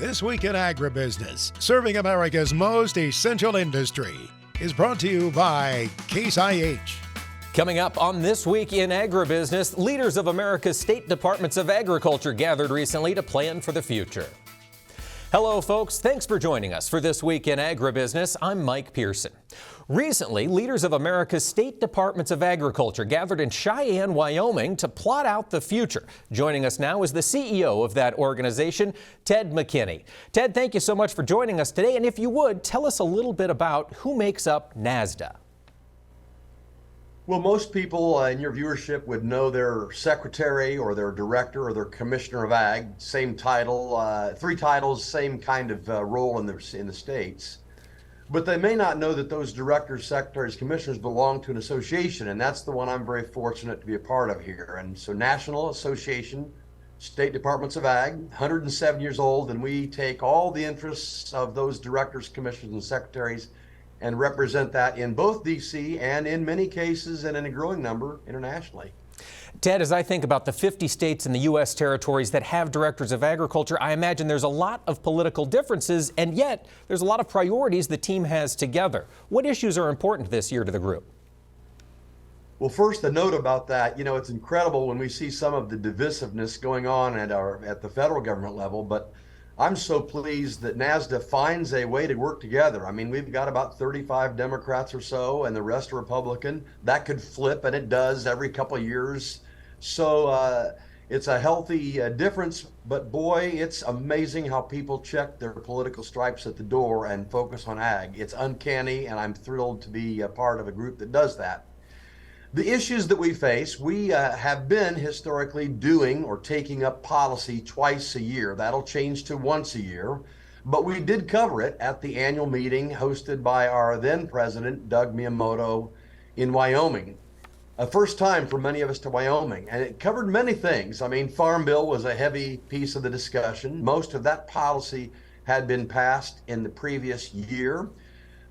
This Week in Agribusiness, serving America's most essential industry, is brought to you by Case IH. Coming up on This Week in Agribusiness, leaders of America's state departments of agriculture gathered recently to plan for the future. Hello, folks. Thanks for joining us for This Week in Agribusiness. I'm Mike Pearson. Recently, leaders of America's state departments of agriculture gathered in Cheyenne, Wyoming to plot out the future. Joining us now is the CEO of that organization, Ted McKinney. Ted, thank you so much for joining us today. And if you would, tell us a little bit about who makes up NASDA. Well, most people in your viewership would know their secretary or their director or their commissioner of ag, same title, three titles, same kind of role in the states. But they may not know that those directors, secretaries, commissioners belong to an association, and that's the one I'm very fortunate to be a part of here. And so National Association, State Departments of Ag, 107 years old, and we take all the interests of those directors, commissioners, and secretaries and represent that in both D.C. and in many cases and in a growing number internationally. Ted, as I think about the 50 states and the U.S. territories that have directors of agriculture, I imagine there's a lot of political differences, and yet there's a lot of priorities the team has together. What issues are important this year to the group? Well, first, a note about that, it's incredible when we see some of the divisiveness going on at the federal government level, but I'm so pleased that NASDA finds a way to work together. I mean, we've got about 35 Democrats or so, and the rest are Republican. That could flip, and it does every couple of years. So it's a healthy difference, but boy, it's amazing how people check their political stripes at the door and focus on ag. It's uncanny, and I'm thrilled to be a part of a group that does that. The issues that we face, we have been historically doing or taking up policy twice a year. That'll change to once a year, but we did cover it at the annual meeting hosted by our then president, Doug Miyamoto, in Wyoming. A first time for many of us to Wyoming, and it covered many things. I mean, Farm Bill was a heavy piece of the discussion. Most of that policy had been passed in the previous year.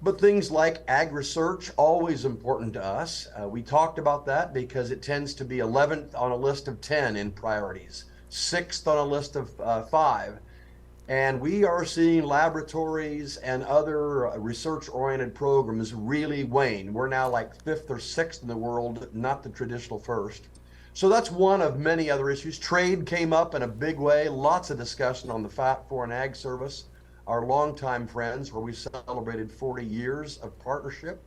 But things like ag research, always important to us. We talked about that because it tends to be 11th on a list of 10 in priorities, 6th on a list of 5. And we are seeing laboratories and other research-oriented programs really wane. We're now like 5th or 6th in the world, not the traditional first. So that's one of many other issues. Trade came up in a big way, lots of discussion on the Foreign Ag Service, our longtime friends, where we celebrated 40 years of partnership.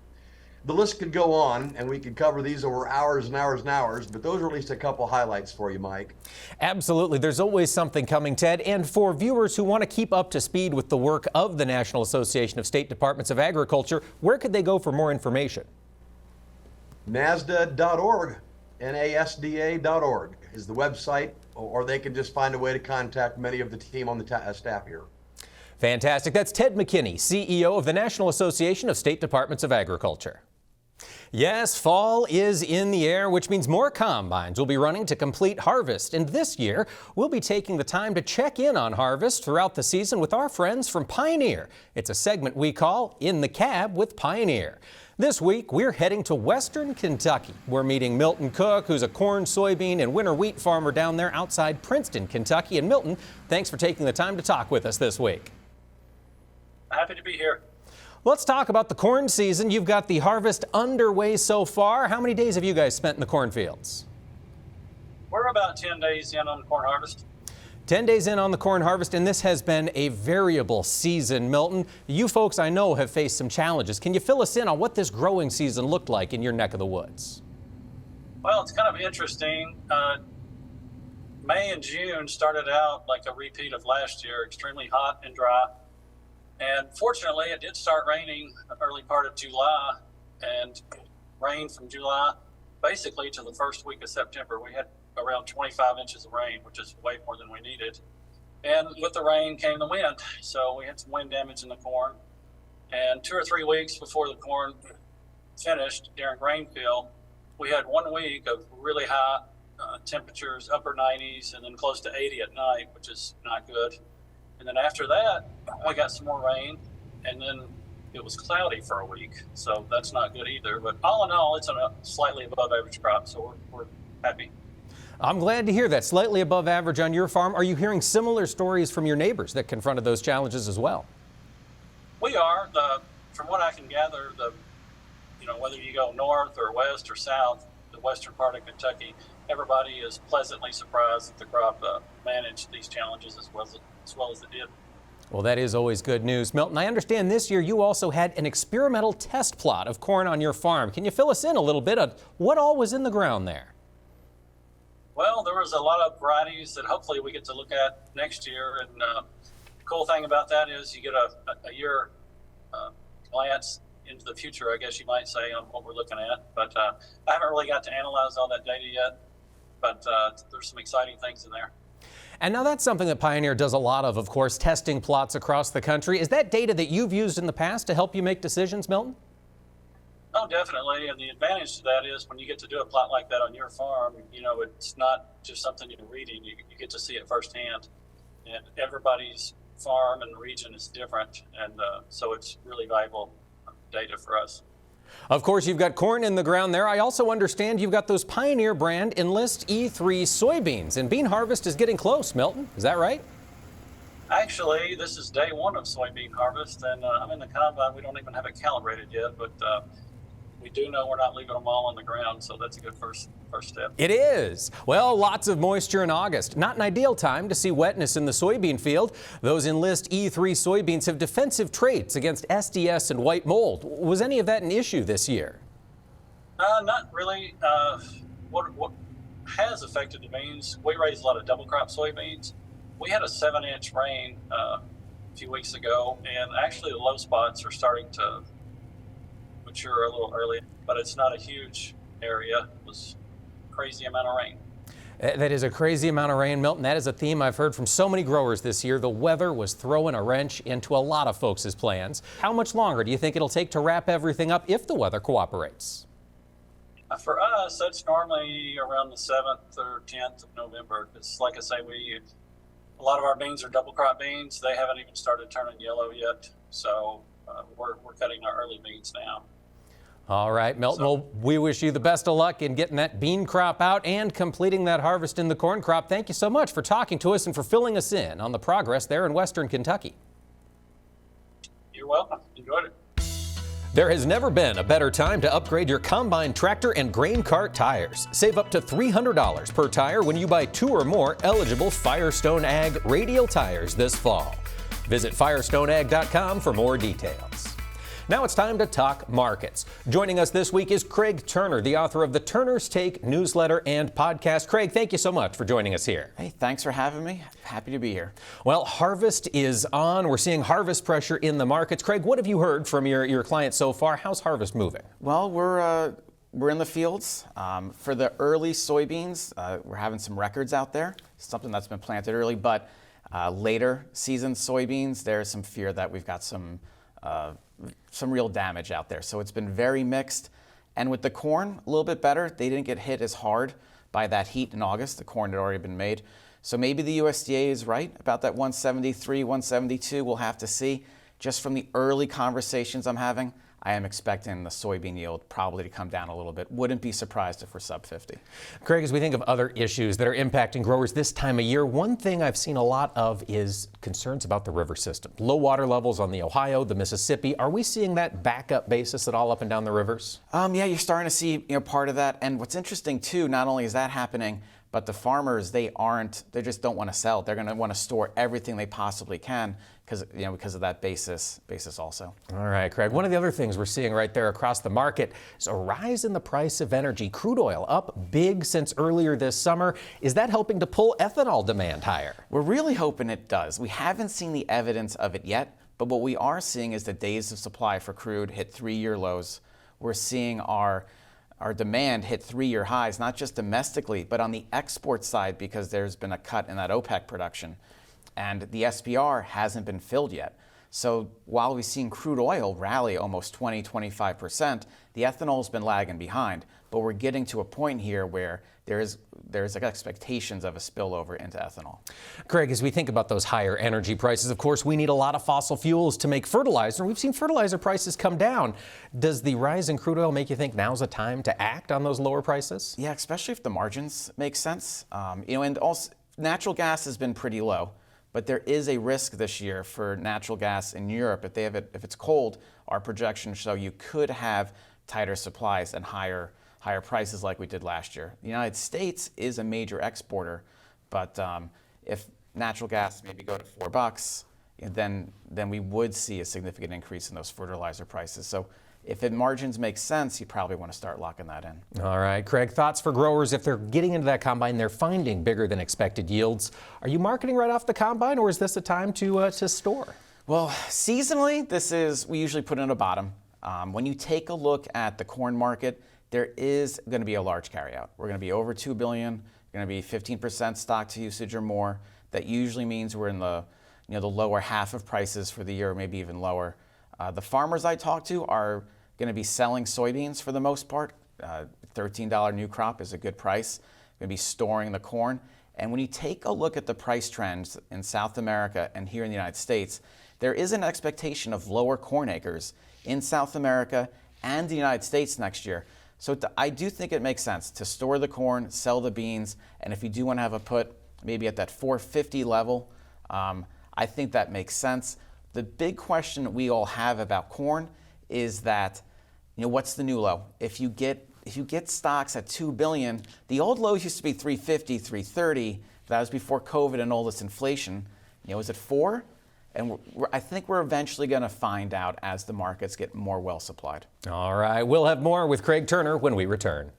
The list could go on, and we could cover these over hours and hours and hours, but those are at least a couple highlights for you, Mike. Absolutely. There's always something coming, Ted. And for viewers who want to keep up to speed with the work of the National Association of State Departments of Agriculture, where could they go for more information? NASDA.org, NASDA.org is the website, or they can just find a way to contact many of the team on the staff here. Fantastic. That's Ted McKinney, CEO of the National Association of State Departments of Agriculture. Yes, fall is in the air, which means more combines will be running to complete harvest. And this year, we'll be taking the time to check in on harvest throughout the season with our friends from Pioneer. It's a segment we call In the Cab with Pioneer. This week, we're heading to Western Kentucky. We're meeting Milton Cook, who's a corn, soybean, and winter wheat farmer down there outside Princeton, Kentucky. And Milton, thanks for taking the time to talk with us this week. Happy to be here. Let's talk about the corn season. You've got the harvest underway so far. How many days have you guys spent in the cornfields? We're about 10 days in on the corn harvest. 10 days in on the corn harvest, and this has been a variable season, Milton. You folks, I know, have faced some challenges. Can you fill us in on what this growing season looked like in your neck of the woods? Well, it's kind of interesting. May and June started out like a repeat of last year, extremely hot and dry. And fortunately, it did start raining the early part of July, and rain from July basically to the first week of September. We had around 25 inches of rain, which is way more than we needed. And with the rain came the wind. So we had some wind damage in the corn. And 2 or 3 weeks before the corn finished during rain fill, we had 1 week of really high temperatures, upper 90s, and then close to 80 at night, which is not good. And then after that, we got some more rain, and then it was cloudy for a week. So that's not good either. But all in all, it's a slightly above average crop, so we're happy. I'm glad to hear that. Slightly above average on your farm. Are you hearing similar stories from your neighbors that confronted those challenges as well? We are. From what I can gather, whether you go north or west or south, the western part of Kentucky, everybody is pleasantly surprised that the crop managed these challenges as well as it did. Well, that is always good news. Milton, I understand this year you also had an experimental test plot of corn on your farm. Can you fill us in a little bit on what all was in the ground there? Well, there was a lot of varieties that hopefully we get to look at next year. And the cool thing about that is you get a year glance into the future, I guess you might say, on what we're looking at. But I haven't really got to analyze all that data yet. But there's some exciting things in there. And now that's something that Pioneer does a lot of course, testing plots across the country. Is that data that you've used in the past to help you make decisions, Milton? Oh, definitely. And the advantage to that is when you get to do a plot like that on your farm, it's not just something you're reading. You get to see it firsthand. And everybody's farm and region is different. And so it's really valuable data for us. Of course, you've got corn in the ground there. I also understand you've got those Pioneer brand Enlist E3 soybeans, and bean harvest is getting close, Milton. Is that right? Actually, this is day one of soybean harvest, and I'm in the combine. We don't even have it calibrated yet, but we do know we're not leaving them all on the ground, so that's a good first step. It is. Well, lots of moisture in August. Not an ideal time to see wetness in the soybean field. Those Enlist E3 soybeans have defensive traits against SDS and white mold. Was any of that an issue this year? Not really. What has affected the beans, we raise a lot of double crop soybeans. We had a 7-inch rain a few weeks ago, and actually the low spots are starting to mature a little early, but it's not a huge area. It was a crazy amount of rain. That is a crazy amount of rain, Milton. That is a theme I've heard from so many growers this year. The weather was throwing a wrench into a lot of folks' plans. How much longer do you think it'll take to wrap everything up if the weather cooperates? For us, that's normally around the 7th or 10th of November. It's like I say, a lot of our beans are double crop beans. They haven't even started turning yellow yet. So we're cutting our early beans now. All right, Milton, well, we wish you the best of luck in getting that bean crop out and completing that harvest in the corn crop. Thank you so much for talking to us and for filling us in on the progress there in Western Kentucky. You're welcome. Enjoyed it. There has never been a better time to upgrade your combine tractor and grain cart tires. Save up to $300 per tire when you buy 2 or more eligible Firestone Ag radial tires this fall. Visit firestoneag.com for more details. Now it's time to talk markets. Joining us this week is Craig Turner, the author of the Turner's Take newsletter and podcast. Craig, thank you so much for joining us here. Hey, thanks for having me. Happy to be here. Well, harvest is on. We're seeing harvest pressure in the markets. Craig, what have you heard from your clients so far? How's harvest moving? Well, we're in the fields. For the early soybeans, we're having some records out there, something that's been planted early, but later season soybeans, there's some fear that we've got some real damage out there. So it's been very mixed. And with the corn, a little bit better. They didn't get hit as hard by that heat in August. The corn had already been made. So maybe the USDA is right about that 173, 172. We'll have to see. Just from the early conversations I'm having, I am expecting the soybean yield probably to come down a little bit. Wouldn't be surprised if we're sub 50. Craig, as we think of other issues that are impacting growers this time of year, one thing I've seen a lot of is concerns about the river system. Low water levels on the Ohio, the Mississippi. Are we seeing that backup basis at all up and down the rivers? Yeah, you're starting to see part of that. And what's interesting too, not only is that happening, but the farmers, they just don't want to sell. They're going to want to store everything they possibly can because of that basis also. All right, Craig. One of the other things we're seeing right there across the market is a rise in the price of energy. Crude oil up big since earlier this summer. Is that helping to pull ethanol demand higher? We're really hoping it does. We haven't seen the evidence of it yet, but what we are seeing is the days of supply for crude hit 3-year lows. We're seeing our demand hit 3-year highs, not just domestically, but on the export side because there's been a cut in that OPEC production. And the SPR hasn't been filled yet. So while we've seen crude oil rally almost 20-25%, the ethanol's been lagging behind. but we're getting to a point here where there's like expectations of a spillover into ethanol. Craig, as we think about those higher energy prices, of course, we need a lot of fossil fuels to make fertilizer. We've seen fertilizer prices come down. Does the rise in crude oil make you think now's a time to act on those lower prices? Yeah, especially if the margins make sense. And also natural gas has been pretty low, but there is a risk this year for natural gas in Europe. If it's cold, our projections show you could have tighter supplies and higher prices like we did last year. The United States is a major exporter, but if natural gas maybe go to $4, then we would see a significant increase in those fertilizer prices. So if margins make sense, you probably want to start locking that in. All right, Craig, thoughts for growers if they're getting into that combine, they're finding bigger than expected yields. Are you marketing right off the combine, or is this a time to store? Well, seasonally, we usually put in a bottom. When you take a look at the corn market, there is going to be a large carryout. We're going to be over 2 billion, going to be 15% stock to usage or more. That usually means we're in the lower half of prices for the year, maybe even lower. The farmers I talk to are going to be selling soybeans for the most part. $13 new crop is a good price. Going to be storing the corn. And when you take a look at the price trends in South America and here in the United States, there is an expectation of lower corn acres in South America and the United States next year. So I do think it makes sense to store the corn, sell the beans, and if you do want to have a put maybe at that 450 level, I think that makes sense. The big question we all have about corn is that, what's the new low? If you get stocks at 2 billion, the old lows used to be 350, 330. That was before COVID and all this inflation. Is it 4? And I think we're eventually going to find out as the markets get more well supplied. All right, we'll have more with Craig Turner when we return.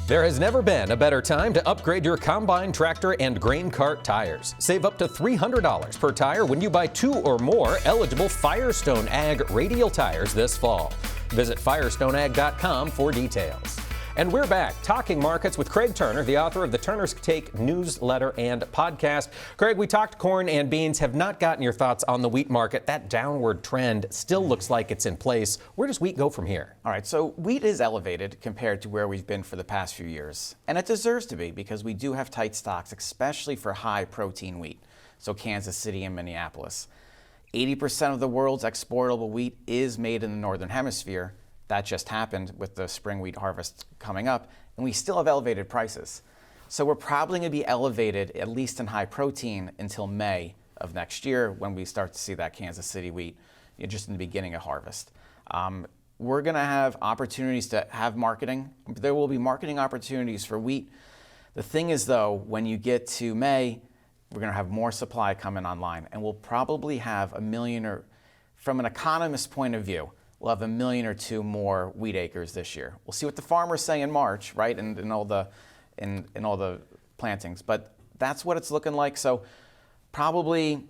There has never been a better time to upgrade your combine, tractor, and grain cart tires. Save up to $300 per tire when you buy 2 or more eligible Firestone Ag radial tires this fall. Visit firestoneag.com for details. And we're back talking markets with Craig Turner, the author of the Turner's Take newsletter and podcast. Craig, we talked corn and beans, have not gotten your thoughts on the wheat market. That downward trend still looks like it's in place. Where does wheat go from here? All right, so wheat is elevated compared to where we've been for the past few years. And it deserves to be because we do have tight stocks, especially for high protein wheat. So Kansas City and Minneapolis. 80% of the world's exportable wheat is made in the Northern Hemisphere. That just happened with the spring wheat harvest coming up, and we still have elevated prices. So we're probably going to be elevated, at least in high protein, until May of next year when we start to see that Kansas City wheat just in the beginning of harvest. We're going to have opportunities to have marketing. There will be marketing opportunities for wheat. The thing is, though, when you get to May, we're going to have more supply coming online, and we'll probably have 1 million, or from an economist's point of view, we'll have 1 million or 2 more wheat acres this year. We'll see what the farmers say in March, right, in all the plantings. But that's what it's looking like. So probably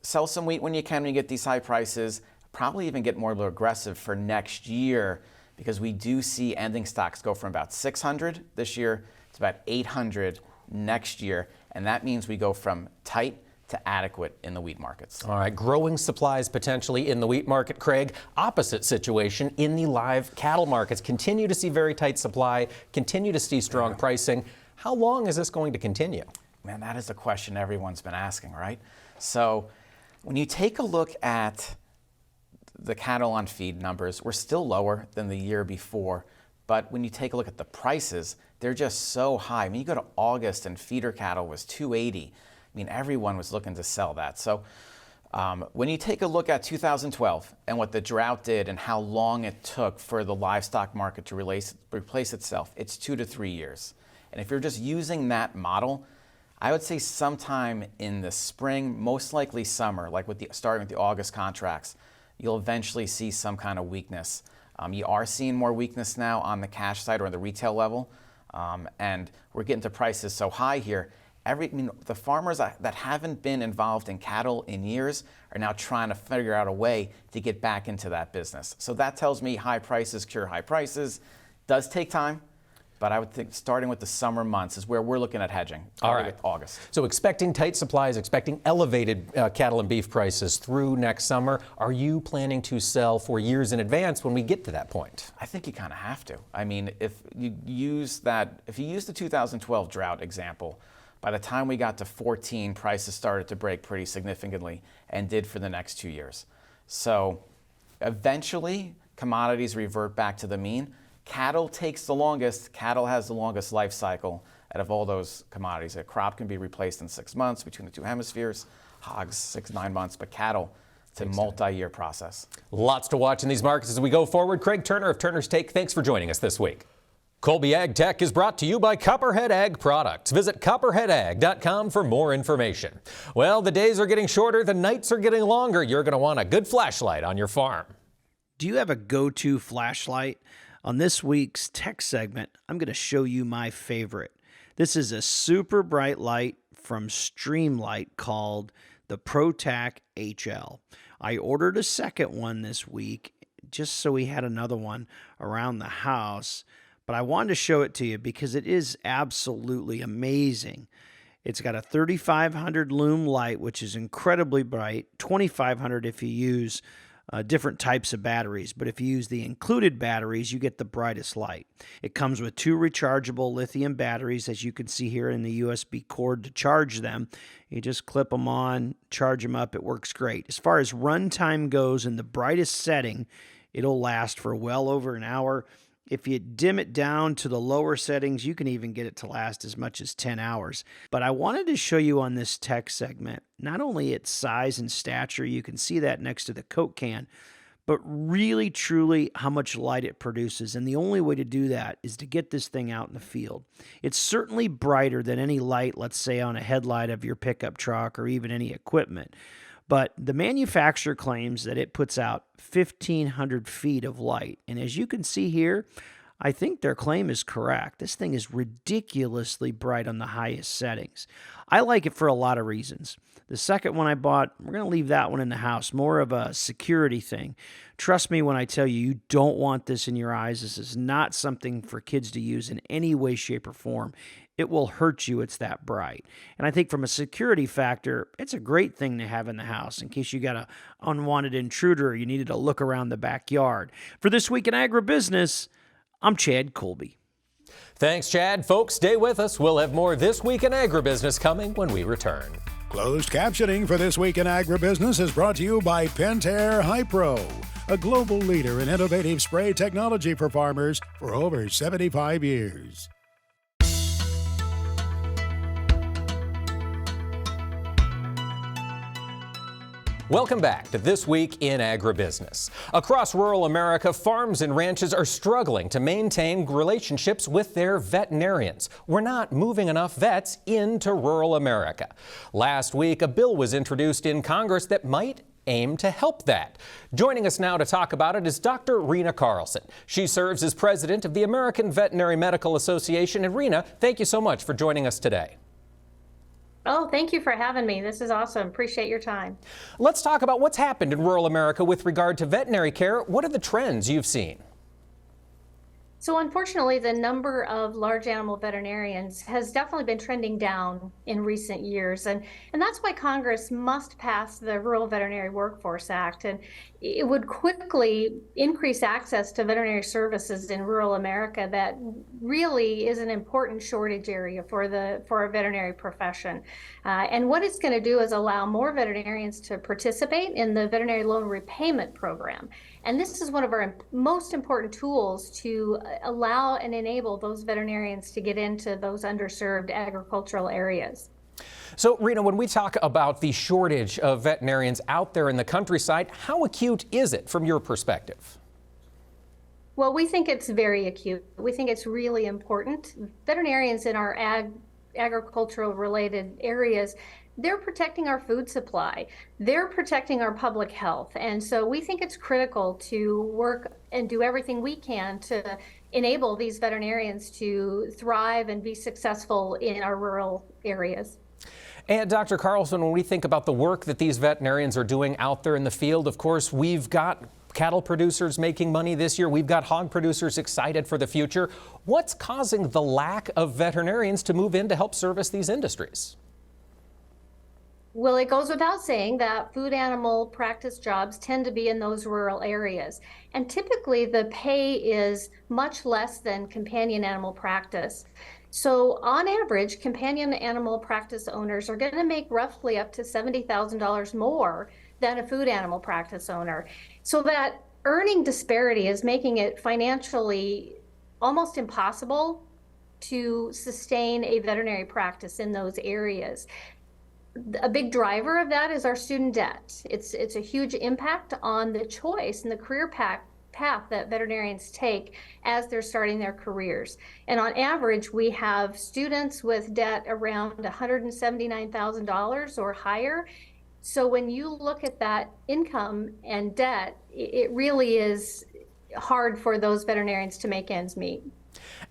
sell some wheat when you can when you get these high prices. Probably even get more aggressive for next year because we do see ending stocks go from about 600 this year to about 800 next year. And that means we go from tight to adequate in the wheat markets. All right, growing supplies potentially in the wheat market, Craig. Opposite situation in the live cattle markets. Continue to see very tight supply, continue to see strong pricing. How long is this going to continue? Man, that is a question everyone's been asking, right? So when you take a look at the cattle on feed numbers, we're still lower than the year before. But when you take a look at the prices, they're just so high. I mean, you go to August and feeder cattle was $280. I mean, everyone was looking to sell that. So when you take a look at 2012 and what the drought did and how long it took for the livestock market to replace itself, it's 2 to 3 years. And if you're just using that model, I would say sometime in the spring, most likely summer, like starting with the August contracts, you'll eventually see some kind of weakness. You are seeing more weakness now on the cash side or on the retail level, and we're getting to prices so high here. The farmers that haven't been involved in cattle in years are now trying to figure out a way to get back into that business. So that tells me high prices cure high prices. Does take time, But I would think starting with the summer months is where we're looking at hedging. All right. With August. So expecting tight supplies, expecting elevated cattle and beef prices through next summer. Are you planning to sell for years in advance when we get to that point? I think you kind of have to. I mean, if you use the 2012 drought example, by the time we got to 14, prices started to break pretty significantly and did for the next 2 years. So eventually, commodities revert back to the mean. Cattle takes the longest. Cattle has the longest life cycle out of all those commodities. A crop can be replaced in 6 months between the two hemispheres. Hogs, 6-9 months, but cattle, it's a multi-year process. Lots to watch in these markets as we go forward. Craig Turner of Turner's Take, thanks for joining us this week. Colby Ag Tech is brought to you by Copperhead Ag Products. Visit copperheadag.com for more information. Well, the days are getting shorter, the nights are getting longer. You're going to want a good flashlight on your farm. Do you have a go-to flashlight? On this week's tech segment, I'm going to show you my favorite. This is a super bright light from Streamlight called the ProTac HL. I ordered a second one this week just so we had another one around the house, but I wanted to show it to you because it is absolutely amazing. It's got a 3500 lume light, which is incredibly bright, 2500 if you use different types of batteries, but if you use the included batteries, you get the brightest light. It comes with 2 rechargeable lithium batteries, as you can see here in the USB cord to charge them. You just clip them on, charge them up, it works great. As far as runtime goes, in the brightest setting, it'll last for well over an hour. If you dim it down to the lower settings, you can even get it to last as much as 10 hours. But I wanted to show you on this tech segment, not only its size and stature, you can see that next to the Coke can, but really, truly how much light it produces. And the only way to do that is to get this thing out in the field. It's certainly brighter than any light, let's say, on a headlight of your pickup truck or even any equipment. But the manufacturer claims that it puts out 1,500 feet of light. And as you can see here, I think their claim is correct. This thing is ridiculously bright on the highest settings. I like it for a lot of reasons. The second one I bought, we're going to leave that one in the house, more of a security thing. Trust me when I tell you, you don't want this in your eyes. This is not something for kids to use in any way, shape, or form. It will hurt you, it's that bright. And I think from a security factor, it's a great thing to have in the house in case you got an unwanted intruder or you needed to look around the backyard. For This Week in Agribusiness, I'm Chad Colby. Thanks, Chad. Folks, stay with us. We'll have more This Week in Agribusiness coming when we return. Closed captioning for This Week in Agribusiness is brought to you by Pentair Hypro, a global leader in innovative spray technology for farmers for over 75 years. Welcome back to This Week in Agribusiness. Across rural America, farms and ranches are struggling to maintain relationships with their veterinarians. We're not moving enough vets into rural America. Last week, a bill was introduced in Congress that might aim to help that. Joining us now to talk about it is Dr. Rena Carlson. She serves as president of the American Veterinary Medical Association. And Rena, thank you so much for joining us today. Oh, thank you for having me. This is awesome. Appreciate your time. Let's talk about what's happened in rural America with regard to veterinary care. What are the trends you've seen? So unfortunately, the number of large animal veterinarians has definitely been trending down in recent years. And that's why Congress must pass the Rural Veterinary Workforce Act. And it would quickly increase access to veterinary services in rural America that really is an important shortage area for our veterinary profession. And what it's going to do is allow more veterinarians to participate in the veterinary loan repayment program. And this is one of our most important tools to allow and enable those veterinarians to get into those underserved agricultural areas. So, Rena, when we talk about the shortage of veterinarians out there in the countryside, how acute is it from your perspective? Well, we think it's very acute. We think it's really important. Veterinarians in our agricultural related areas, they're protecting our food supply. They're protecting our public health. And so we think it's critical to work and do everything we can to enable these veterinarians to thrive and be successful in our rural areas. And Dr. Carlson, when we think about the work that these veterinarians are doing out there in the field, of course, we've got cattle producers making money this year. We've got hog producers excited for the future. What's causing the lack of veterinarians to move in to help service these industries? Well, it goes without saying that food animal practice jobs tend to be in those rural areas. And typically the pay is much less than companion animal practice. So on average, companion animal practice owners are going to make roughly up to $70,000 more than a food animal practice owner. So that earning disparity is making it financially almost impossible to sustain a veterinary practice in those areas. A big driver of that is our student debt. It's a huge impact on the choice and the career path that veterinarians take as they're starting their careers. And on average, we have students with debt around $179,000 or higher. So when you look at that income and debt, it really is hard for those veterinarians to make ends meet.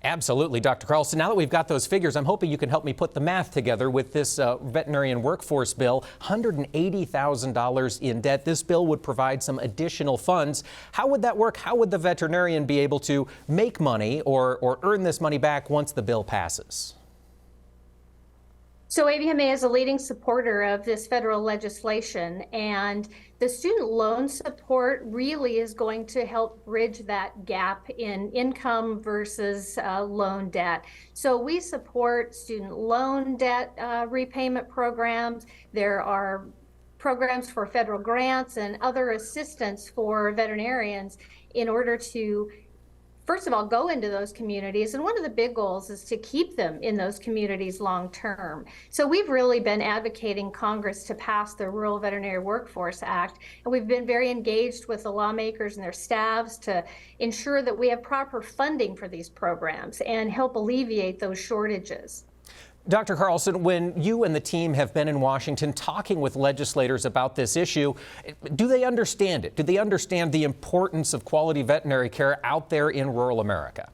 Absolutely, Dr. Carlson. Now that we've got those figures, I'm hoping you can help me put the math together with this veterinarian workforce bill. $180,000 in debt. This bill would provide some additional funds. How would that work? How would the veterinarian be able to make money or earn this money back once the bill passes? So AVMA is a leading supporter of this federal legislation, and the student loan support really is going to help bridge that gap in income versus loan debt. So we support student loan debt repayment programs. There are programs for federal grants and other assistance for veterinarians in order to, first of all, go into those communities. And one of the big goals is to keep them in those communities long term. So we've really been advocating Congress to pass the Rural Veterinary Workforce Act. And we've been very engaged with the lawmakers and their staffs to ensure that we have proper funding for these programs and help alleviate those shortages. Dr. Carlson, when you and the team have been in Washington talking with legislators about this issue, do they understand it? Do they understand the importance of quality veterinary care out there in rural America?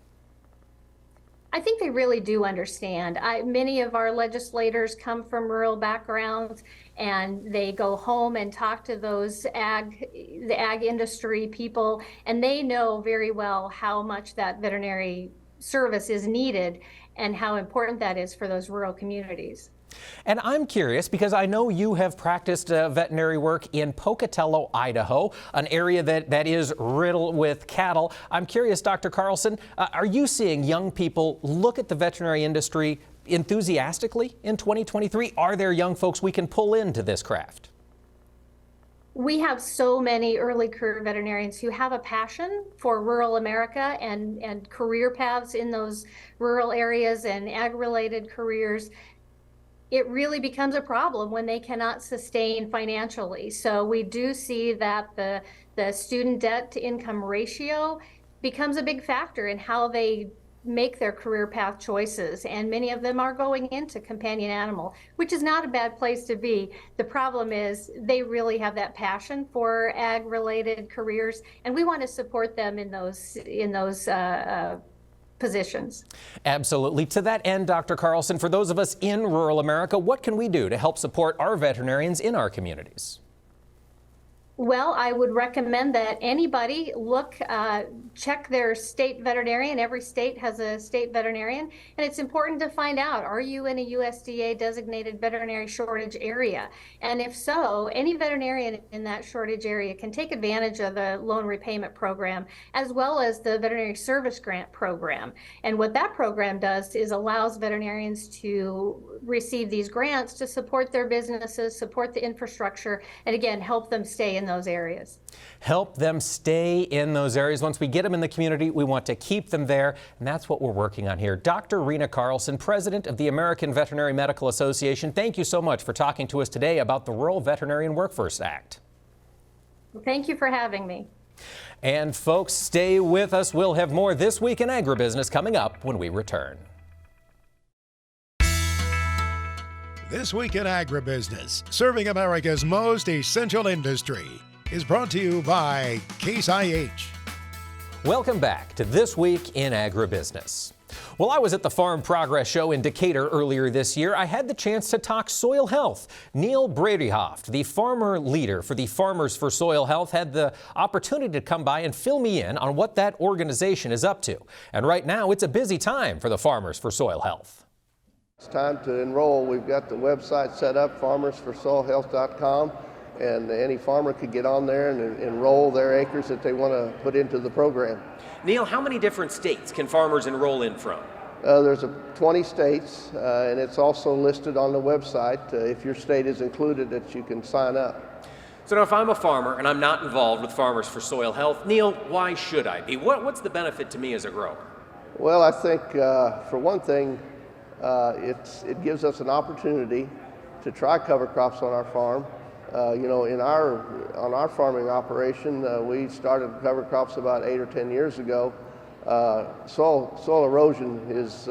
I think they really do understand. Many of our legislators come from rural backgrounds, and they go home and talk to the ag industry people, and they know very well how much that veterinary service is needed and how important that is for those rural communities. And I'm curious because I know you have practiced veterinary work in Pocatello, Idaho, an area that is riddled with cattle. I'm curious, Dr. Carlson, are you seeing young people look at the veterinary industry enthusiastically in 2023? Are there young folks we can pull into this craft? We have so many early career veterinarians who have a passion for rural America and career paths in those rural areas and ag-related careers. It really becomes a problem when they cannot sustain financially. So we do see that the student debt to income ratio becomes a big factor in how they make their career path choices, and many of them are going into companion animal, which is not a bad place to be. The problem is they really have that passion for ag-related careers, and we want to support them in those positions. Absolutely. To that end, Dr. Carlson, for those of us in rural America, what can we do to help support our veterinarians in our communities? Well, I would recommend that anybody check their state veterinarian. Every state has a state veterinarian, and it's important to find out, are you in a USDA designated veterinary shortage area? And if so, any veterinarian in that shortage area can take advantage of the loan repayment program as well as the veterinary service grant program. And what that program does is allows veterinarians to receive these grants to support their businesses, support the infrastructure, and again, help them stay in those areas. Help them stay in those areas. Once we get them in the community, we want to keep them there, and that's what we're working on here. Dr. Rena Carlson, president of the American Veterinary Medical Association, thank you so much for talking to us today about the Rural Veterinarian Workforce Act. Well, thank you for having me. And folks, stay with us. We'll have more This Week in Agribusiness coming up when we return. This Week in Agribusiness, serving America's most essential industry, is brought to you by Case IH. Welcome back to This Week in Agribusiness. While I was at the Farm Progress Show in Decatur earlier this year, I had the chance to talk soil health. Neil Bradyhoft, the farmer leader for the Farmers for Soil Health, had the opportunity to come by and fill me in on what that organization is up to. And right now, it's a busy time for the Farmers for Soil Health. It's time to enroll. We've got the website set up, farmersforsoilhealth.com, and any farmer could get on there and enroll their acres that they want to put into the program. Neil, how many different states can farmers enroll in from? There's 20 states, and it's also listed on the website if your state is included that you can sign up. So now if I'm a farmer and I'm not involved with Farmers for Soil Health, Neil, why should I be? What's the benefit to me as a grower? Well, I think for one thing, it gives us an opportunity to try cover crops on our farm. On our farming operation, we started cover crops about 8 or 10 years ago. Soil erosion is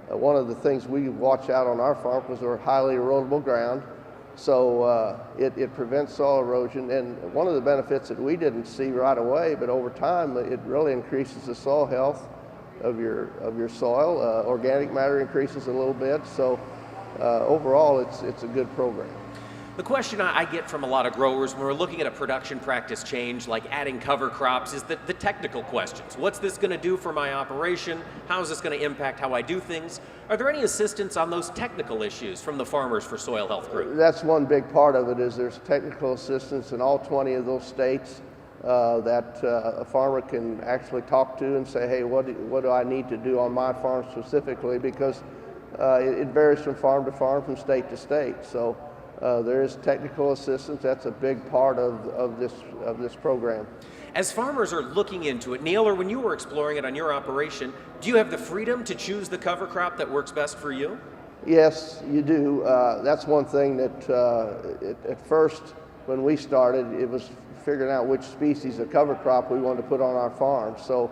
one of the things we watch out on our farm because we're highly erodible ground. So it prevents soil erosion, and one of the benefits that we didn't see right away, but over time, it really increases the soil health of your soil. Organic matter increases a little bit, so overall, it's a good program. The question I get from a lot of growers when we're looking at a production practice change like adding cover crops is the technical questions. What's this going to do for my operation? How is this going to impact how I do things? Are there any assistance on those technical issues from the Farmers for Soil Health group? That's one big part of it, is there's technical assistance in all 20 of those states that a farmer can actually talk to and say, hey, what do I need to do on my farm specifically? Because it varies from farm to farm, from state to state. So there is technical assistance. That's a big part of this program. As farmers are looking into it, Neil, or when you were exploring it on your operation, do you have the freedom to choose the cover crop that works best for you? Yes, you do. That's one thing that at first when we started, it was figuring out which species of cover crop we wanted to put on our farm. So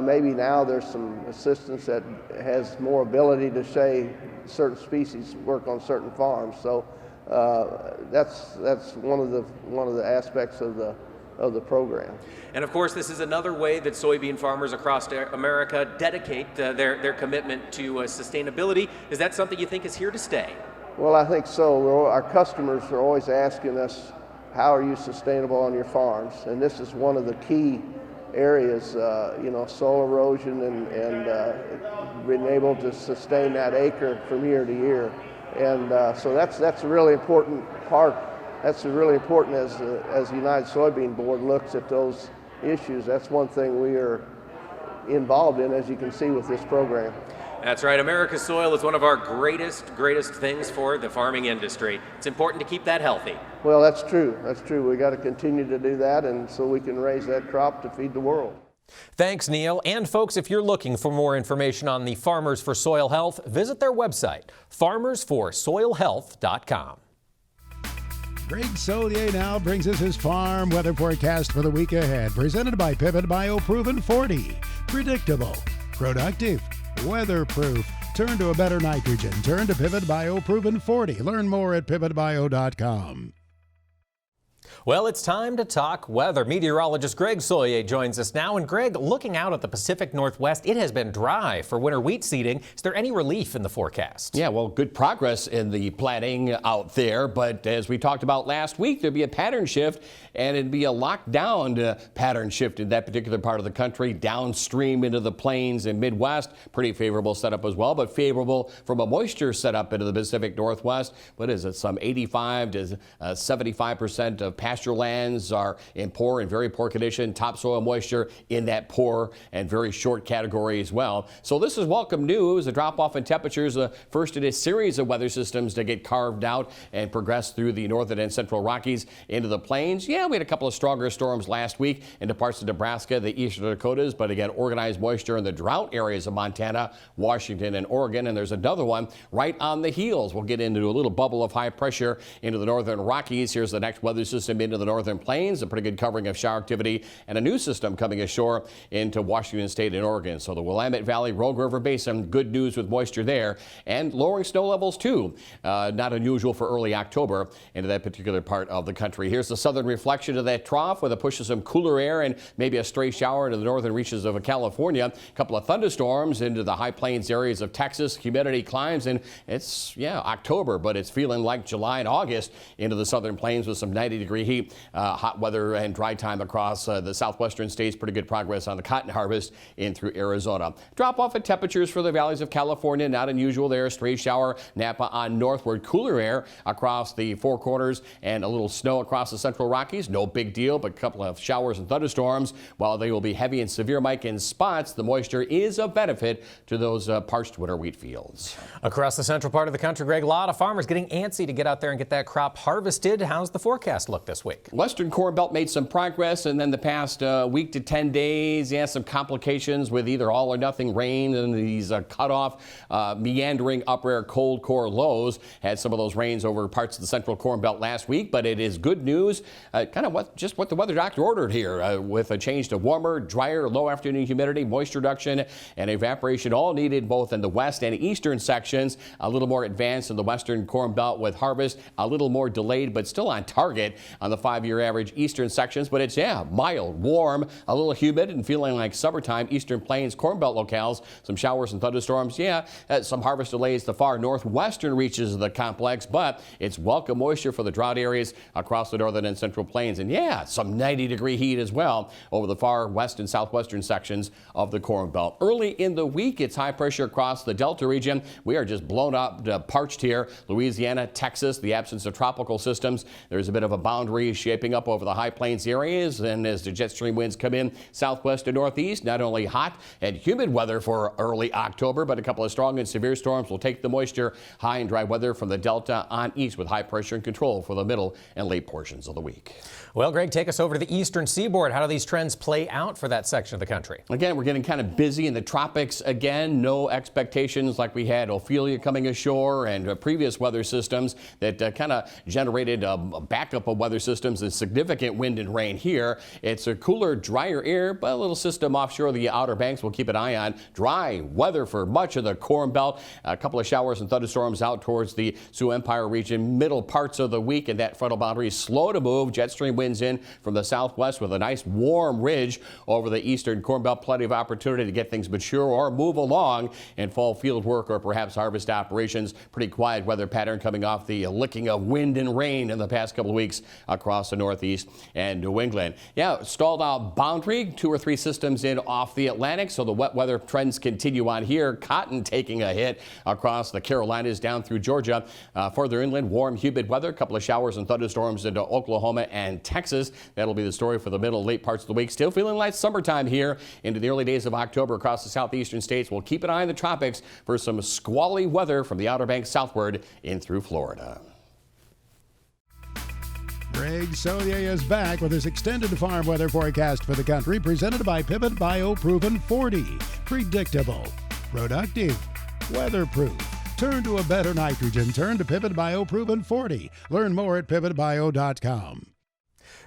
maybe now there's some assistance that has more ability to say certain species work on certain farms. So that's one of the aspects of the program. And of course, this is another way that soybean farmers across America dedicate their commitment to sustainability. Is that something you think is here to stay? Well, I think so. Our customers are always asking us, how are you sustainable on your farms? And this is one of the key areas, soil erosion and being able to sustain that acre from year to year. And so that's a really important part. That's really important as the United Soybean Board looks at those issues. That's one thing we are involved in, as you can see with this program. That's right. America's soil is one of our greatest things for the farming industry. It's important to keep that healthy. Well, that's true. That's true. We got to continue to do that, and so we can raise that crop to feed the world. Thanks, Neil. And folks, if you're looking for more information on the Farmers for Soil Health, visit their website, farmersforsoilhealth.com. Greg Solier now brings us his farm weather forecast for the week ahead, presented by Pivot Bio Proven 40. Predictable, productive, weatherproof. Turn to a better nitrogen. Turn to Pivot Bio Proven 40. Learn more at pivotbio.com. Well, it's time to talk weather. Meteorologist Greg Solier joins us now. And Greg, looking out at the Pacific Northwest, it has been dry for winter wheat seeding. Is there any relief in the forecast? Yeah, well, good progress in the planting out there. But as we talked about last week, there'd be a pattern shift, and it'd be a lockdown pattern shift in that particular part of the country, downstream into the plains and Midwest. Pretty favorable setup as well, but favorable from a moisture setup into the Pacific Northwest. What is it? Some 85 to 75% of pasture lands are in poor and very poor condition. Topsoil moisture in that poor and very short category as well. So this is welcome news. A drop off in temperatures, first in a series of weather systems to get carved out and progress through the northern and central Rockies into the plains. Yeah, we had a couple of stronger storms last week into parts of Nebraska, the eastern Dakotas, but again, organized moisture in the drought areas of Montana, Washington, and Oregon. And there's another one right on the heels. We'll get into a little bubble of high pressure into the northern Rockies. Here's the next weather system system into the northern plains, a pretty good covering of shower activity, and a new system coming ashore into Washington State and Oregon. So the Willamette Valley, Rogue River Basin, good news with moisture there, and lowering snow levels too. Not unusual for early October into that particular part of the country. Here's the southern reflection of that trough with a push of some cooler air and maybe a stray shower into the northern reaches of California. A couple of thunderstorms into the high plains areas of Texas. Humidity climbs, and it's, October, but it's feeling like July and August into the southern plains with some 90-degree heat. Hot weather and dry time across the southwestern states. Pretty good progress on the cotton harvest in through Arizona. Drop off in temperatures for the valleys of California. Not unusual there. Stray shower, Napa on northward. Cooler air across the Four Corners and a little snow across the central Rockies. No big deal, but a couple of showers and thunderstorms. While they will be heavy and severe, Mike, in spots, the moisture is a benefit to those parched winter wheat fields. Across the central part of the country, Greg, a lot of farmers getting antsy to get out there and get that crop harvested. How's the forecast look this week? Western Corn Belt made some progress, and then the past week to 10 days, some complications with either all or nothing rain and these cutoff, meandering upper air cold core lows. Had some of those rains over parts of the central Corn Belt last week, but it is good news, just what the weather doctor ordered here, with a change to warmer, drier, low afternoon humidity, moisture reduction, and evaporation, all needed both in the west and eastern sections. A little more advanced in the western Corn Belt with harvest, a little more delayed, but still on target on the 5-year average eastern sections. But it's, mild, warm, a little humid, and feeling like summertime. Eastern Plains Corn Belt locales, some showers and thunderstorms. Some harvest delays the far northwestern reaches of the complex, but it's welcome moisture for the drought areas across the northern and central plains. And some 90-degree heat as well over the far west and southwestern sections of the Corn Belt. Early in the week, it's high pressure across the Delta region. We are just blown up, parched here. Louisiana, Texas, the absence of tropical systems. There's a bit of a boundary shaping up over the high plains areas. And as the jet stream winds come in southwest and northeast, not only hot and humid weather for early October, but a couple of strong and severe storms will take the moisture. High and dry weather from the Delta on east with high pressure and control for the middle and late portions of the week. Well, Greg, take us over to the eastern seaboard. How do these trends play out for that section of the country? Again, we're getting kind of busy in the tropics again. No expectations like we had Ophelia coming ashore and previous weather systems that kind of generated a backup of weather systems and significant wind and rain here. It's a cooler, drier air, but a little system offshore the Outer Banks we'll keep an eye on. Dry weather for much of the Corn Belt. A couple of showers and thunderstorms out towards the Sioux Empire region middle parts of the week, and that frontal boundary is slow to move. Jet stream winds in from the southwest with a nice warm ridge over the eastern Corn Belt. Plenty of opportunity to get things mature or move along in fall field work or perhaps harvest operations. Pretty quiet weather pattern coming off the licking of wind and rain in the past couple of weeks across the northeast and New England. Stalled out boundary, 2 or 3 systems in off the Atlantic, so the wet weather trends continue on here. Cotton taking a hit across the Carolinas down through Georgia. Further inland, warm, humid weather, a couple of showers and thunderstorms into Oklahoma and Texas. That'll be the story for the middle, late parts of the week. Still feeling like summertime here into the early days of October across the southeastern states. We'll keep an eye on the tropics for some squally weather from the Outer Banks southward in through Florida. Greg Solier is back with his extended farm weather forecast for the country, presented by Pivot Bio-Proven 40. Predictable, productive, weatherproof. Turn to a better nitrogen. Turn to Pivot Bio-Proven 40. Learn more at pivotbio.com.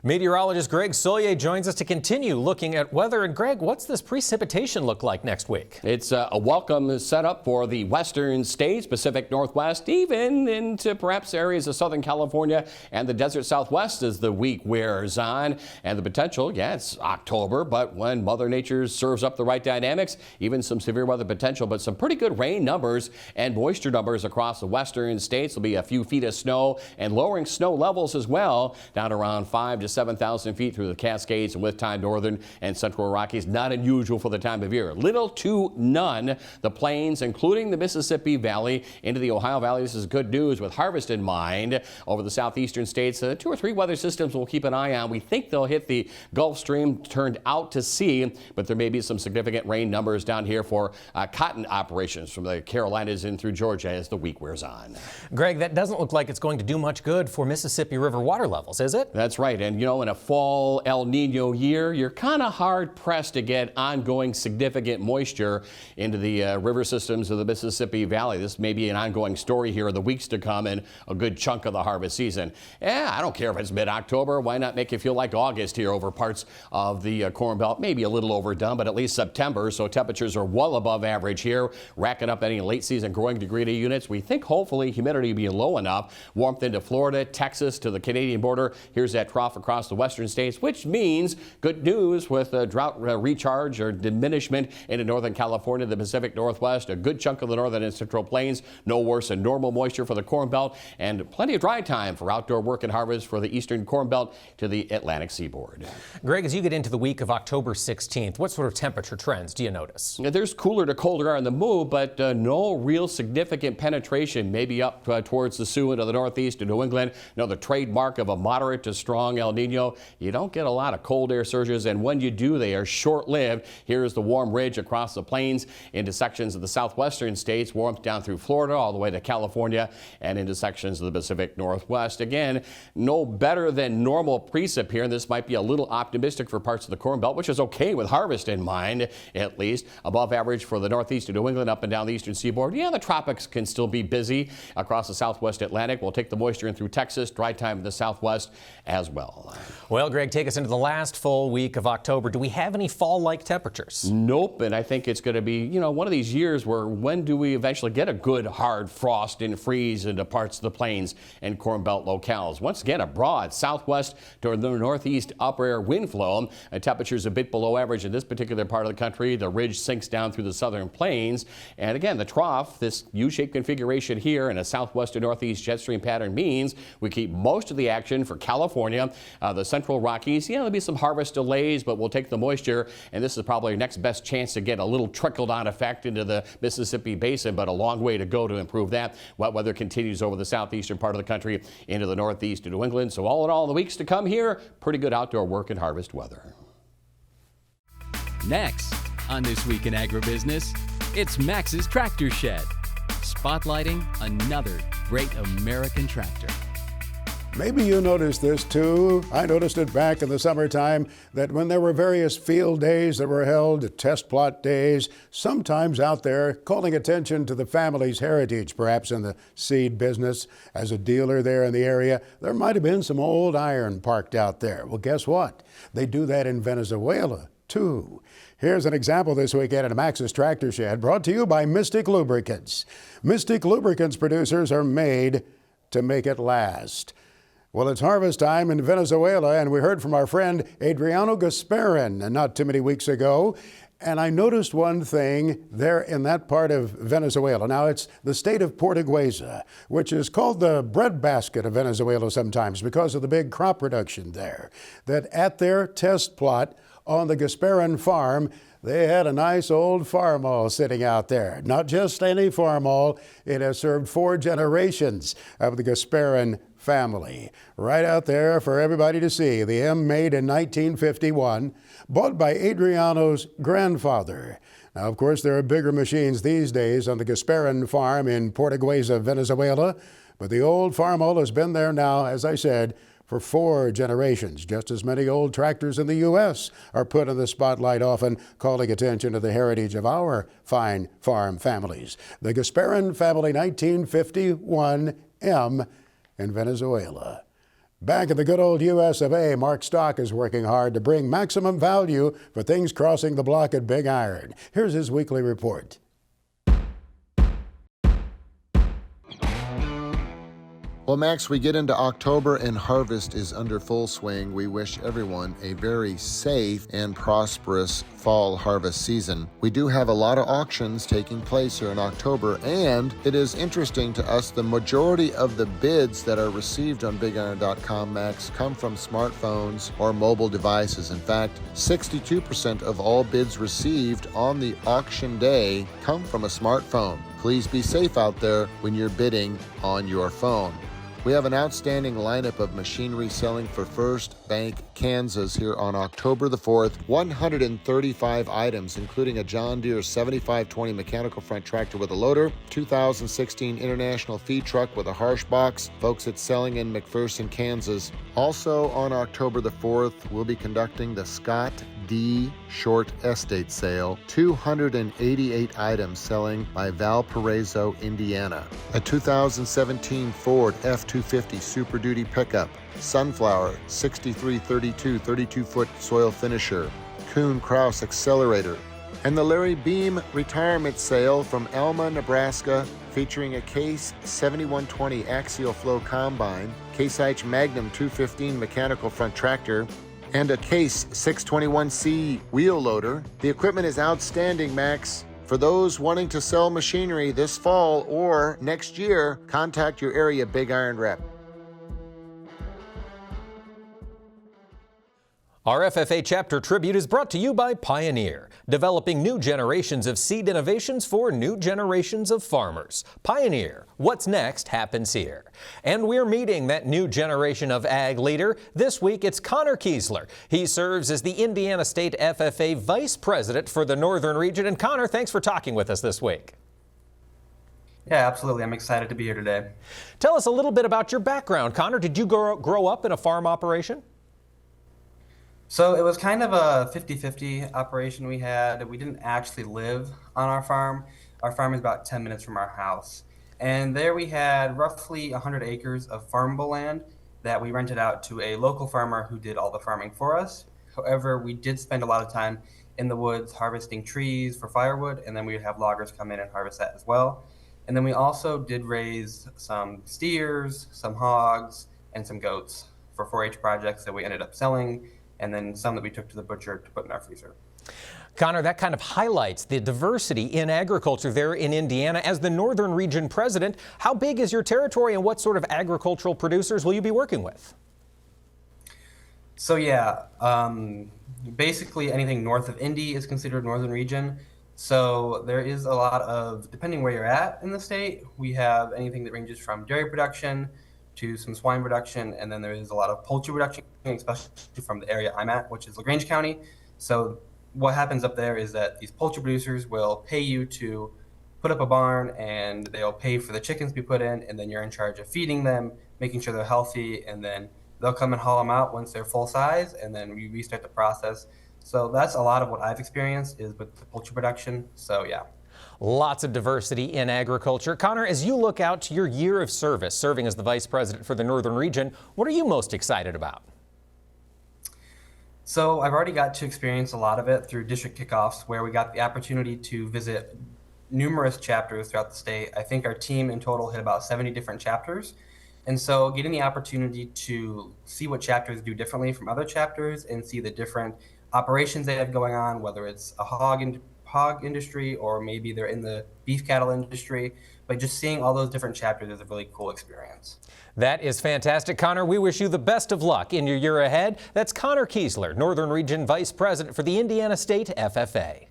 Meteorologist Greg Solier joins us to continue looking at weather. And Greg, what's this precipitation look like next week? It's a welcome setup for the western states, Pacific Northwest, even into perhaps areas of Southern California and the desert Southwest as the week wears on. And the potential, it's October, but when Mother Nature serves up the right dynamics, even some severe weather potential, but some pretty good rain numbers and moisture numbers across the western states. There'll be a few feet of snow and lowering snow levels as well, down around 5,000 to 7,000 feet through the Cascades and with time northern and central Rockies. Not unusual for the time of year. Little to none the plains, including the Mississippi Valley into the Ohio Valley. This is good news with harvest in mind. Over the southeastern states, 2 or 3 weather systems we'll keep an eye on. We think they'll hit the Gulf Stream turned out to sea, but there may be some significant rain numbers down here for cotton operations from the Carolinas in through Georgia as the week wears on. Greg, that doesn't look like it's going to do much good for Mississippi River water levels, is it? That's right. right. And, in a fall El Nino year, you're kind of hard-pressed to get ongoing significant moisture into the river systems of the Mississippi Valley. This may be an ongoing story here in the weeks to come and a good chunk of the harvest season. I don't care if it's mid-October. Why not make it feel like August here over parts of the Corn Belt? Maybe a little overdone, but at least September. So temperatures are well above average here, racking up any late-season growing degree units. We think hopefully humidity will be low enough. Warmth into Florida, Texas to the Canadian border. Here's that trough across the western states, which means good news with a drought recharge or diminishment into northern California, the Pacific Northwest, a good chunk of the northern and central plains. No worse than normal moisture for the Corn Belt, and plenty of dry time for outdoor work and harvest for the eastern Corn Belt to the Atlantic seaboard. Greg, as you get into the week of October 16th, what sort of temperature trends do you notice? There's cooler to colder air on the move, but no real significant penetration, maybe up towards the Sioux into the northeast and New England. The trademark of a moderate to strong El Nino. You don't get a lot of cold air surges, and when you do, they are short-lived. Here's the warm ridge across the plains into sections of the southwestern states, warmth down through Florida all the way to California and into sections of the Pacific Northwest. Again, no better than normal precip here, and this might be a little optimistic for parts of the Corn Belt, which is okay with harvest in mind, at least. Above average for the northeast of New England, up and down the eastern seaboard. The tropics can still be busy across the southwest Atlantic. We'll take the moisture in through Texas, dry time in the southwest as well. Well, Greg, take us into the last full week of October. Do we have any fall-like temperatures? Nope, and I think it's going to be, one of these years where when do we eventually get a good hard frost and freeze into parts of the plains and Corn Belt locales? Once again, a broad southwest to the northeast upper air wind flow. Temperatures a bit below average in this particular part of the country. The ridge sinks down through the southern plains. And again, the trough, this U-shaped configuration here in a southwest to northeast jet stream pattern means we keep most of the action for California, the central Rockies. There'll be some harvest delays, but we'll take the moisture, and this is probably our next best chance to get a little trickle-down effect into the Mississippi Basin, but a long way to go to improve that. Wet weather continues over the southeastern part of the country into the northeast to New England. So all in all, in the weeks to come here, pretty good outdoor work and harvest weather. Next on This Week in Agribusiness, it's Max's Tractor Shed, spotlighting another great American tractor. Maybe you noticed this too. I noticed it back in the summertime that when there were various field days that were held, test plot days, sometimes out there calling attention to the family's heritage, perhaps in the seed business. As a dealer there in the area, there might have been some old iron parked out there. Well, guess what? They do that in Venezuela too. Here's an example this weekend at Max's Tractor Shed, brought to you by Mystic Lubricants. Mystic Lubricants producers are made to make it last. Well, it's harvest time in Venezuela, and we heard from our friend Adriano Gasparin not too many weeks ago. And I noticed one thing there in that part of Venezuela. Now, it's the state of Portuguesa, which is called the breadbasket of Venezuela sometimes because of the big crop production there. That at their test plot on the Gasparin farm, they had a nice old farmall sitting out there. Not just any farmall, it has served 4 generations of the Gasparin family. Right out there for everybody to see. The M made in 1951, bought by Adriano's grandfather. Now, of course, there are bigger machines these days on the Gasparin farm in Portuguesa, Venezuela, but the old farmall has been there now, as I said, for 4 generations. Just as many old tractors in the U.S. are put in the spotlight, often calling attention to the heritage of our fine farm families. The Gasparin family 1951 M in Venezuela. Back in the good old U.S. of A., Mark Stock is working hard to bring maximum value for things crossing the block at Big Iron. Here's his weekly report. Well, Max, we get into October and harvest is under full swing. We wish everyone a very safe and prosperous fall harvest season. We do have a lot of auctions taking place here in October, and it is interesting to us the majority of the bids that are received on BigIron.com, Max, come from smartphones or mobile devices. In fact, 62% of all bids received on the auction day come from a smartphone. Please be safe out there when you're bidding on your phone. We have an outstanding lineup of machinery selling for First Bank Kansas here on October the 4th. 135 items, including a John Deere 7520 mechanical front tractor with a loader, 2016 International feed truck with a harsh box. Folks, it's selling in McPherson, Kansas. Also on October the 4th, we'll be conducting the Scott D. Short Estate Sale. 288 items selling by Valparaiso, Indiana. A 2017 Ford F-250 Super Duty pickup. Sunflower 6332 32-foot soil finisher. Kuhn Krause accelerator. And the Larry Beam retirement sale from Alma, Nebraska, featuring a Case 7120 axial flow combine, Case IH Magnum 215 mechanical front tractor, and a Case 621C wheel loader. The equipment is outstanding, Max. For those wanting to sell machinery this fall or next year, contact your area Big Iron rep. Our FFA Chapter Tribute is brought to you by Pioneer, developing new generations of seed innovations for new generations of farmers. Pioneer, what's next happens here. And we're meeting that new generation of ag leader. This week, it's Connor Kiesler. He serves as the Indiana State FFA Vice President for the Northern Region. And Connor, thanks for talking with us this week. Yeah, absolutely. I'm excited to be here today. Tell us a little bit about your background, Connor. Did you grow up in a farm operation? So it was kind of a 50-50 operation we had. We didn't actually live on our farm. Our farm is about 10 minutes from our house. And there we had roughly 100 acres of farmable land that we rented out to a local farmer who did all the farming for us. However, we did spend a lot of time in the woods harvesting trees for firewood, and then we would have loggers come in and harvest that as well. And then we also did raise some steers, some hogs, and some goats for 4-H projects that we ended up selling, and then some that we took to the butcher to put in our freezer. Connor, that kind of highlights the diversity in agriculture there in Indiana. As the Northern Region President, how big is your territory and what sort of agricultural producers will you be working with? So yeah, basically anything north of Indy is considered Northern Region. So there is a lot of, depending where you're at in the state, we have anything that ranges from dairy production to some swine production, and then there is a lot of poultry production, especially from the area I'm at, which is LaGrange County. So what happens up there is that these poultry producers will pay you to put up a barn, and they'll pay for the chickens to be put in, and then you're in charge of feeding them, making sure they're healthy, and then they'll come and haul them out once they're full size, and then we restart the process. So that's a lot of what I've experienced is with the poultry production. So yeah. Lots of diversity in agriculture. Connor, as you look out to your year of service, serving as the Vice President for the Northern Region, what are you most excited about? So I've already got to experience a lot of it through district kickoffs, where we got the opportunity to visit numerous chapters throughout the state. I think our team in total hit about 70 different chapters. And so getting the opportunity to see what chapters do differently from other chapters and see the different operations they have going on, whether it's a hog industry or maybe they're in the beef cattle industry, but just seeing all those different chapters is a really cool experience. That is fantastic, Connor. We wish you the best of luck in your year ahead. That's Connor Kiesler, Northern Region Vice President for the Indiana State FFA.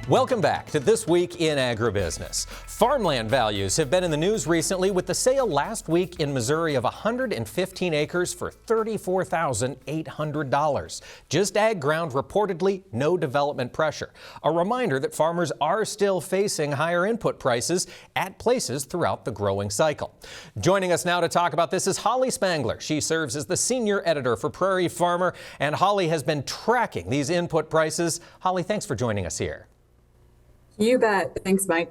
Welcome back to This Week in Agribusiness. Farmland values have been in the news recently with the sale last week in Missouri of 115 acres for $34,800. Just ag ground, reportedly no development pressure. A reminder that farmers are still facing higher input prices at places throughout the growing cycle. Joining us now to talk about this is Holly Spangler. She serves as the senior editor for Prairie Farmer, and Holly has been tracking these input prices. Holly, thanks for joining us here. You bet. Thanks, Mike.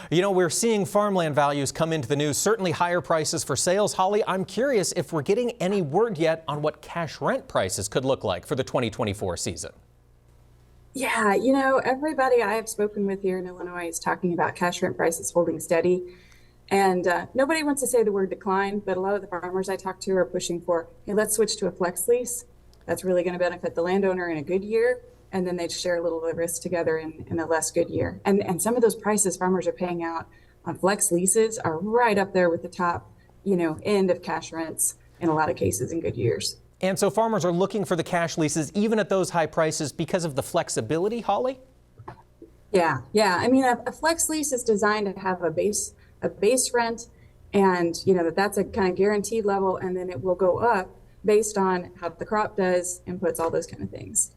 You know, we're seeing farmland values come into the news, certainly higher prices for sales. Holly, I'm curious if we're getting any word yet on what cash rent prices could look like for the 2024 season. Yeah, you know, everybody I have spoken with here in Illinois is talking about cash rent prices holding steady. And nobody wants to say the word decline, but a lot of the farmers I talk to are pushing for, hey, let's switch to a flex lease. That's really going to benefit the landowner in a good year. And then they'd share a little of the risk together in a less good year. And some of those prices farmers are paying out on flex leases are right up there with the top, end of cash rents in a lot of cases in good years. And so farmers are looking for the cash leases even at those high prices because of the flexibility, Holly? Yeah, yeah. I mean, a flex lease is designed to have a base rent, and that's a kind of guaranteed level, and then it will go up based on how the crop does, inputs, all those kind of things.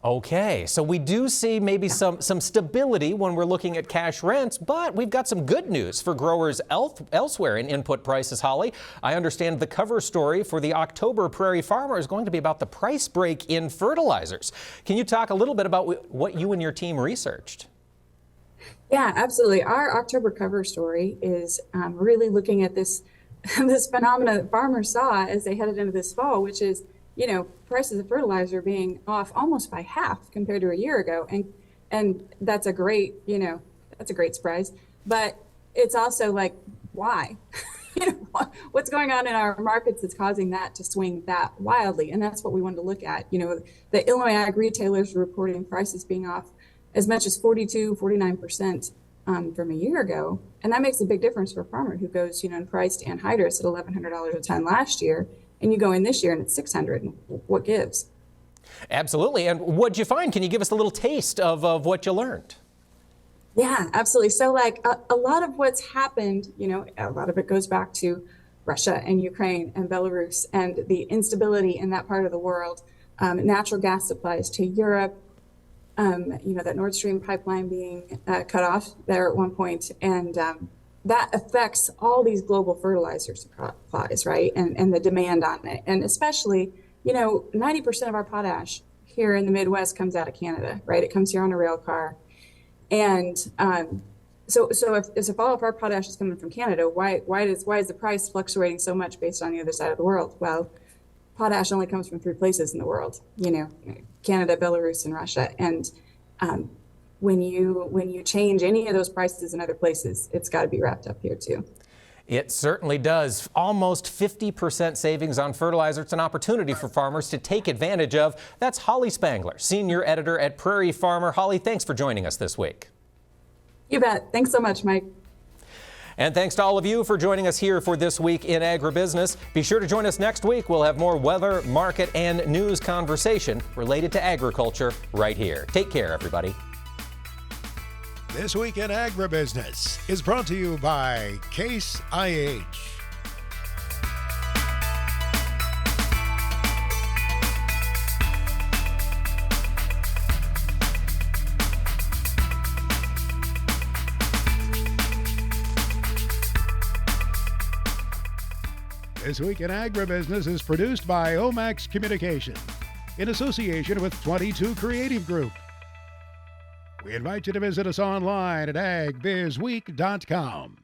Okay, so we do see maybe some stability when we're looking at cash rents, but we've got some good news for growers elsewhere in input prices, Holly. I understand the cover story for the October Prairie Farmer is going to be about the price break in fertilizers. Can you talk a little bit about what you and your team researched? Yeah, absolutely. Our October cover story is really looking at this phenomenon that farmers saw as they headed into this fall, which is prices of fertilizer being off almost by half compared to a year ago. And that's a great, that's a great surprise. But it's also like, why? What's going on in our markets that's causing that to swing that wildly? And that's what we wanted to look at. The Illinois ag retailers are reporting prices being off as much as 49% from a year ago. And that makes a big difference for a farmer who goes, and priced anhydrous at $1,100 a ton last year. And you go in this year and it's $600, and what gives? Absolutely. And what'd you find? Can you give us a little taste of what you learned? Yeah, absolutely. So like a lot of what's happened, a lot of it goes back to Russia and Ukraine and Belarus and the instability in that part of the world, natural gas supplies to Europe, that Nord Stream pipeline being cut off there at one point. And that affects all these global fertilizer supplies, right? And the demand on it. And especially, 90% of our potash here in the Midwest comes out of Canada, right? It comes here on a rail car. And so if all of our potash is coming from Canada, why is the price fluctuating so much based on the other side of the world? Well, potash only comes from 3 places in the world, Canada, Belarus, and Russia. And when you change any of those prices in other places, it's got to be wrapped up here too. It certainly does. Almost 50% savings on fertilizer. It's an opportunity for farmers to take advantage of. That's Holly Spangler, senior editor at Prairie Farmer. Holly, thanks for joining us this week. You bet. Thanks so much, Mike. And thanks to all of you for joining us here for This Week in Agribusiness. Be sure to join us next week. We'll have more weather, market, and news conversation related to agriculture right here. Take care, everybody. This Week in Agribusiness is brought to you by Case IH. This Week in Agribusiness is produced by Omax Communication in association with 22 Creative Group. We invite you to visit us online at agbizweek.com.